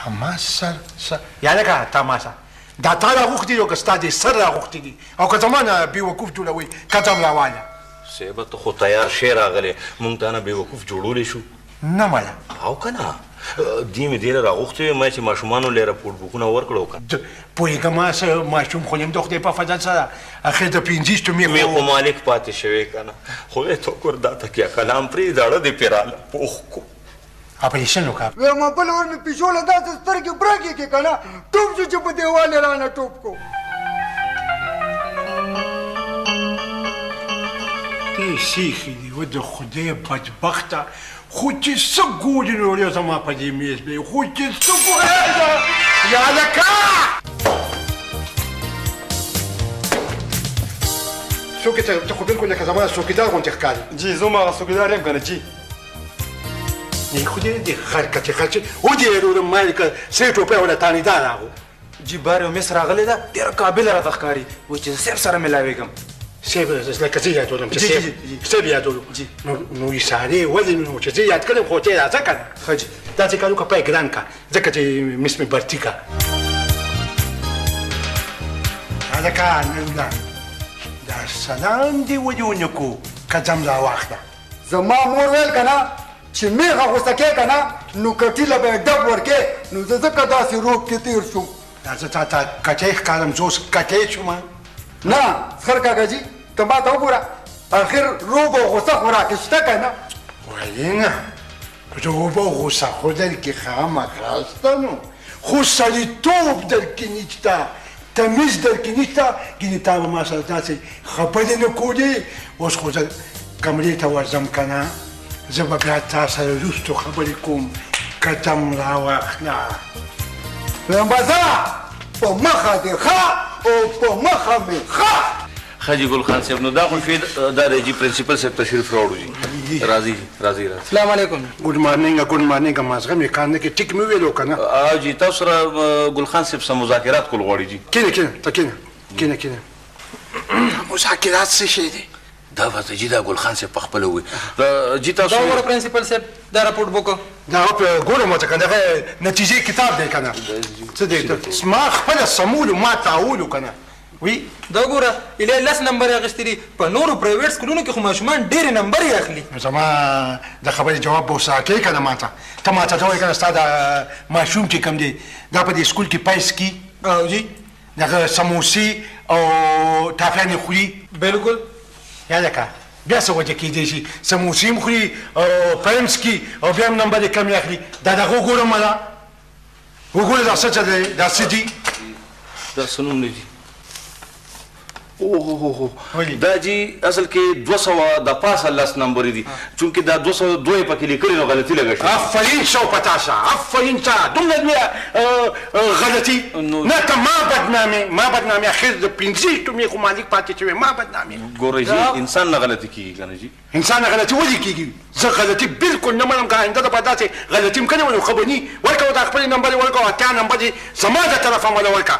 تماسه یا لکه تماسه دا تا راغوښتي دي او که ستا دې سر راغوښتي دي او که زما نه بېوقوف جوړوئ قدم راواله صاحبه ته خو تیار شی راغلی مونږ تا نه بېوقوف جوړولی شو نه مله او که نه دې مې دې نه راغوښتې وې ما چې ماشومانو لی راپورټ بوکونه ورکړو که پوهېږم څه ماشوم خو یم د خدای په فضل سره اخر د 25 مې خو مالک پاتې شوی که نه خدای ته وګور دا تکیه کلام پرېږدي اړه دې پرې راله پوخ کو اپریشن وکړه وی ما بل ور مې پیشو له داسې سترګې برګې کې که نه ټوپ شو چې په دیوال یې رانه ټوپ کو دې سیخي دي و د خدای بدبخته خو چې څه ګوري نو یو زما په دې میز دی خو چې څه ګوري یا لکه څوک ته خو بالکل لکه زما څوکیدار غوندې ښکاري جی زه هم هغه څوکیدار یم که نه جی نه خو دې خرکچې خرچې ودې وروره ما لکه سرې ټوپۍ ولا تانیدا راغو جی بار یو مس راغلی ده ډېره قابله راته ښکاري وایي چې صاحب سره ملاوېږم صاحب لکه زه یادولم چې صاحب یادولم نو اشارې ولې نو چې زه یاد کړم خو ته یې راځه که نه ښه جي داسې کار وکړه پی ګران که ځکه چې مس مې برتي که هلکه نه دا سلام دې ولې ونه کړو قدم راواخله زما مور ویل که نه چې میغه غوسه کې که نه نو کټي له به یې ډب ورکې نو زه ځکه داسې روب کې تېر شوم دا زه تا ته کټۍ ښکارم زه اوس کټۍ شوم نه سخر کاکا جي ته ما ته وګوره اخر روب او غوسه خو راکې شته که نه ولې نه روب او غوسه خو درکې خامخا شته نو خو سړیتوب درکې نشته تمیز درکې نشته ګینې تا به ما سره داسې خبرې نه کولې اوس خو زه کمرې ته ورځم که نه زه به بیا تا سره وروستو خبرې کوم قدم راواخله لمبازه په مخه دې ښه او په مخه مې ښه حاجی ګل خان صاحب نو دا خو شوی دا دی جی پرنسپل صاحب تشریف راوړو جی راځي راځي السلام علیکم ګډ مارنینګ ګډ مارنینګ مازغه مې کار نه کې ټیک مې ویلو که نه جی تاسو سره ګل خان صاحب سره مذاکرات کول غواړي جی کینه ته کینه مذاکرات څه شی دی دا ورته جی دا ګل خان صاحب په خپله ووایي جی تاسو دا وګوره پرنسپل صاحب دا راپورټ بوک دا ګورم ورته که دغه نتیجې کتاب دی که نه څه دی ما خپله سمولو ما تعولو که نه وی دا وګوره ایله 10 نمبر یې اخیستي دي په نورو پرایویټ سکولونو کې خو ماشومان ډېرې نمبر یې اخلي زما د خبرې جواب به ورسره کوې که نه ما ته ته ما ته وایې که نه ستا د ماشوم چې کوم دی دا په دې سکول کې پیس کي او جی دغه سموسې او ټافیانې خوري بالکل یا لکه بیا څه وجه کېدی شي سموسې هم خوري او پیمس کي او بیا هم نمبر یې کم یې اخلي دا دغه وګوره مله وګوره دا څه څه دی دا څه دي دا څه نوم دی اوه دا جی اصل کې 200 د پاسه 10 نمبر دي چونکې دا 202 پکې لیکلي نو غلطي لګه شي آفرین شو پتاسا آفرین تا دومره لویه غلطي نه ته ما بدنامي اخر د 15 تو مې خو مالک پاتې شوی ما بدنامي ګورئ جی انسان نه غلطي کېږي که نه جی انسان نه غلطي ولې کېږي زه غلطي بالکل نه منم که آینده دپاره داسې غلطي م کړې وه نو خبرني ورکوه دا خپلې نمبر یې ورکوه اتیا نمبر یې زما د طرفه مله ورکړه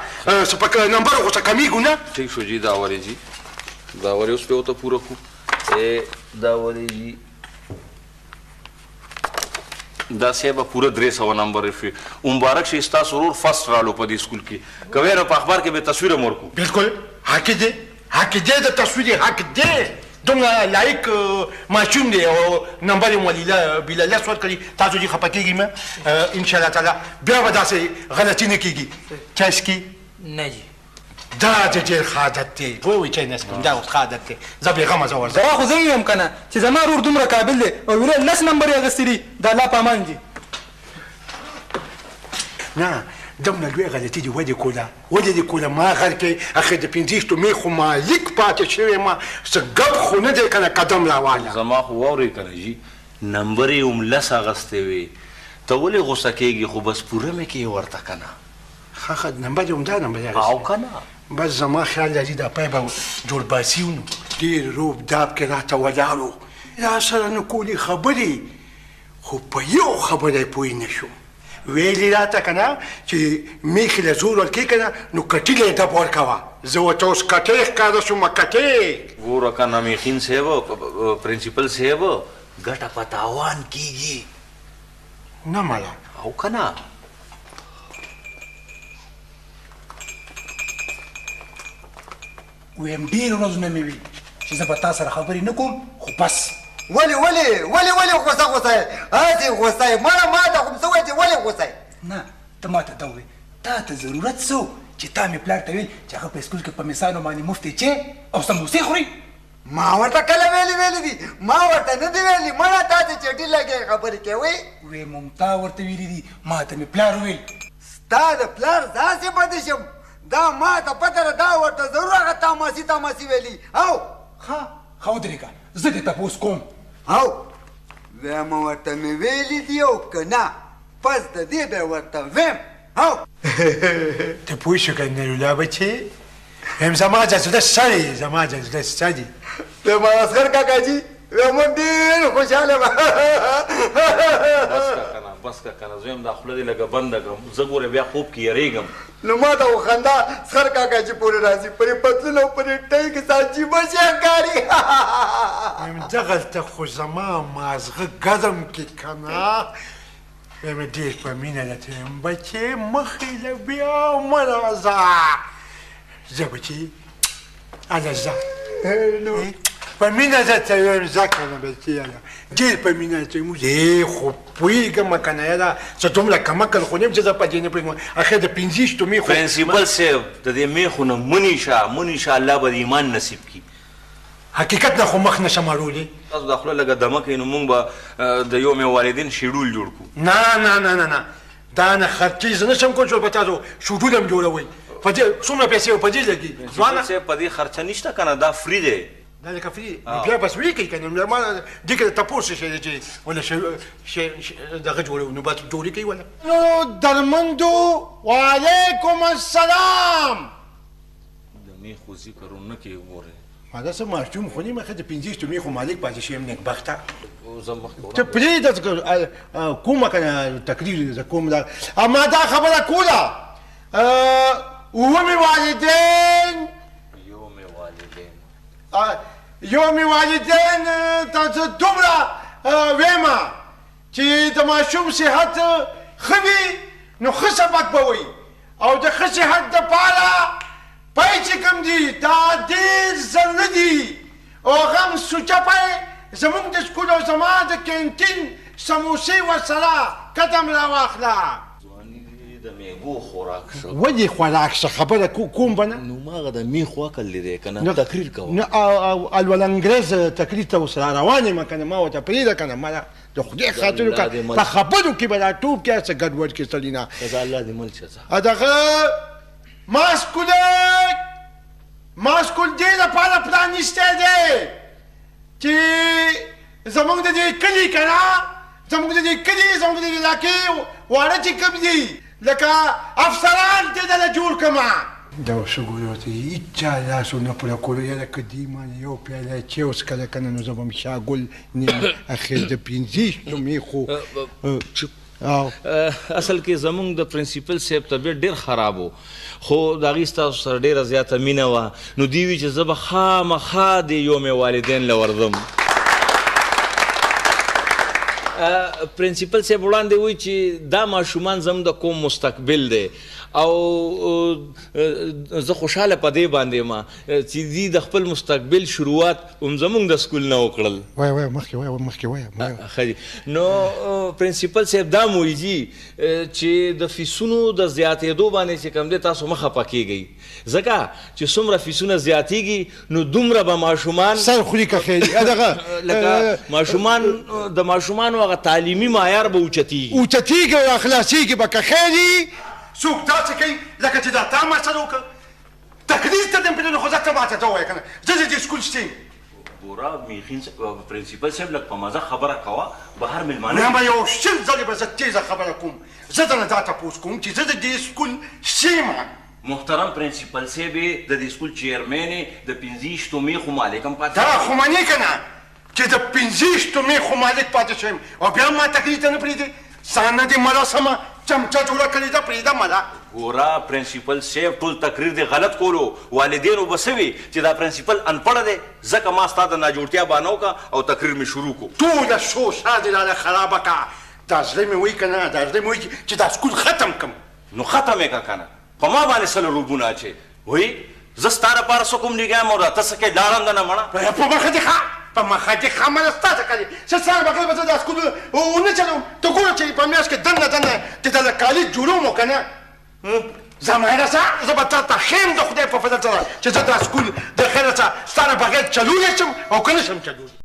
څه په نمبر غوڅه کمیږو نه ٹھیک شو جی داوري جی داوري اوس په وته پوره کو داوري جی دا سیبه پوره 300 نمبر شي مبارک شي ستا سرور فرست رالو په دې سکول کې کوي نو په اخبار کې به تصویر مور کو بالکل حق دې د تصویر حق دې دومره لایق ماشوم دی او نمبر یې ولیله بله لس ورکړي تاسو دې خفه کېږئ مه انشاءالله تعالی بیا به داسې غلطي نه کېږي چای څکي نه جی دا د ډېر ښه عادت دی ووایي چای نه څکم دا اوس ښه عادت دی زه بېغمه زه ورځم خو زه ویم که نه چې زما رور دومره قابل دی او ویله 10 نمبر یې اخیستي دي د الله په امان دي نه دومره لویه غلطي دې ولې کوله ما غر کې اخر د 15 مې خو مالک پاتې شوی ما څه ګپ خو نه دی که نه قدم راواله زما خو واورئ که نه جي نمبر یې هم 10 اخیستی وې ته ولې غوسه کېږي خو بس پوره مې کې ورته که نه ښه نمبر یې همدا نمبر یې او که نه بس زما خیال لري دا پای به جوړباسي و نو ډېر روب داب کې راته ولاړ و را سره نه کولې خبرې خو په یو خبره یې پوه نه شو ویلي راته که نه چې میخې له زور ورکوې که نه نو کټي له یې ډب ورکوه زه ورته اوس کټۍ ښکاره شومه کټۍ ګوره که نه میخین صاحب پرنسپل صاحب ګټه په تاوان کېږي نه مله او که نه ویم ډېرو ورځو نه مې وي چې زه به تا سره خبرې نه کوم خو بس ولې غوسه یې هسې غوسه یې مړه ما ته خو څه وایي چې ولې غوسه یې نه ته ما ته دا ووایې تا ته ضرورت څه و چې تا مې پلار ته ویل چې هغه په اسکول کې په مثانو باندې مفتې چې او سموسې خوري ما ورته کله ویلي دي ما ورته نه دي ویلي مړه تا ته چټي لګې خبرې کوي وې ممتا ورته ویلي دي ما ته مې پلار وویل ستا د پلار داسې بد شم دا ما ته پته ده دا ورته ضرور هغه تاماسي ویلي او ښه ودرېږه زه دې تپوس کوم او ویم ورته مې ویلي دي او که نه پس د دې به ورته ویم او ته پوه شو که نرولا بچې ویم زما جزده سړی زما جزده سړی ویم اصغر کاکا جي ویم ډېر خوشحاله به بس که کنه زویم دا خوله دې لږه بنده کړم زه ګوره بیا خوب کې یریږم نو ما ته خو خندا اصغر کاکا جي پورې راځي پرې پتلون او پرې ټۍ کې ستا عجیبه شیان ښکاري ویم دغلته خو زما مازغه ګرم کې که نه ویم ډېر په مینه درته ویم بچې مخې له بیا مه راځه زه بچې هله ځه په مینه درته ویم ځه که نه بچې هله ډېر په مینه درته ویم خو پوهېږم که نه یاره زه دومره کمکل خو نه یم چې زه په دې نه پوهېږم اخر د 15 میخو پرنسپل صاحب د دې میخو نه منی شه الله به د ایمان نصیب کړي حقیقت نه خو مخ نشم اړولی تاسو د خوله لږه دمه کوئ نو موږ به د یو مې والدین شیډول جوړ کړو نه دا نه خرچې زه نشم کولی چې به تاسو شیډول هم جوړوئ په دې څومره پیسې په دې لګي پرنسپل صاحب په دې خرچه نشته که نه دا فری دی دا لکه فری بیا بس وی کوي که نه ما دې کې د تپوس شی دی چې ولا دغه جوړوي نو بس جوړې کوي ولا نو درمندو وعلیکم السلام د میخو ذکر نه کوي ګورې ما دا څه ماشوم خو نه مخه د 15 میخو مالک پاتې شوم نیکبخته زه مخکې ته پرېږده کومه که نه تقریر زه کوم دا اما دا خبره کوله اوومې والدین یومې والدین ته زه دومره ویمه چې د ماشوم صحت ښه وي نو ښه سبق به وي او د ښه صحت دپاره پی چې کوم دي دا ډېر زر نه دي او هغه هم سوچه پی زمونږ د سکول او زما د کینټین سموسې ورسره قدم راواخله د میګو خوراک شو ولې خوراک شه خبره کوم به نه نو ما هغه د میخو عقل دی که نه تقریر کوم نه الولانګریز تقریر ته ورسره روان یم که نه ما ورته پرېږده که نه ما د خدای خاطر وکړه په خبرو کې به دا ټوپ کې څه ګډوډ کې سړي نه الله دې مل شه دغه ماسکول دې لپاره پرانیستی دی چې زموږ د دې کلي که نه زموږ د دې کلي زموږ د دې علاقې واړه چې کوم دي لکه افسران دې دله جوړ کړمه دا اوس وګورې ورته هېچا لاس ونه پوره کولو یاره که دې مانې یو پیاله چای وڅښله که نه نو زه به م شاګل نیم اخر د 15 میخو اصل کې زمونږ د پرنسپل صاحب طبیعت ډېر خراب و خو د هغې ستاسو سره ډېره زیاته مینه وه نو دوی وي چې زه به خامخا د یوم والدین له ورځم پرنسپل صاحب وړاندې وایي چې دا ماشومان زموږ د قوم مستقبل دی او زه خوشحاله په دې باندې یم چې دوی د خپل مستقبل شروعات هم زموږ د سکول نه وکړل وایه مخکې وایه ښه دي نو پرنسپل صاحب دا م وایي چې د فیسونو د زیاتېدو باندې چې کوم دی تاسو مه خفه کېږئ ځکه چې څومره فیسونه زیاتېږي نو دومره به ماشومان سر خوري که خیري دغه لکه ماشومان د ماشومانو هغه تعلیمي معیار به اوچتېږي او اخلاصېږي به که خیري څوک داسې کوي لکه چې دا تا ما سره وکړه تقریر ته دم پرېږدو خو زه ته ماته ته ووایه که نه زه د دې سکول سټیم ګوره میخین پرنسپل صاحب لږ په مزه خبره کوه بهر مېلمانه نه به یو شل ځلې به زه تیزه خبره کوم زه درنه دا تپوس کوم چې زه د دې سکول سیم محترم پرنسپل صاحب یې د دې سکول چیرمین یې د 15 میخو مالک هم پاتې دا خو منې که نه چې د 15 میخو مالک پاتې شویم او بیا ما تقریر ته نه پرېږدې ځان دې ملا سمه چمچه جوړه کړې ده پرېږده ملا ګوره پرنسپل صاحب ټول تقریر دې غلط کولو والدینو به څه وي چې دا پرنسپل انپړه دی ځکه ما ستا د ناجوړتیا بانه وکړه او تقریر مې شروع کړو ټوله شوشه دې راله خرابه کړه دا زړه مې وایي که نه دا زړه مې وایي چې دا سکول ختم کړم نو ختم یې که که نه په ما باندې سل روبونه اچې وایي زه ستا لپاره څه کوم نیګایم او راته څه کوې لاړم ده نه مړه په مخه دې ښه په مخه دې ښه مله ستا څه کوي چې ستا بغیر به زه دا سکول ونه چلوم ته ګوره چې په میاشت کې دننه چې دا د کالج جوړوم او که نه زمانه څه زه به تا ته ښیم د خدای په فضل سره چې زه دا سکول د خیره څه ستا نه بغیر چلولی شم او که نه شم چلولی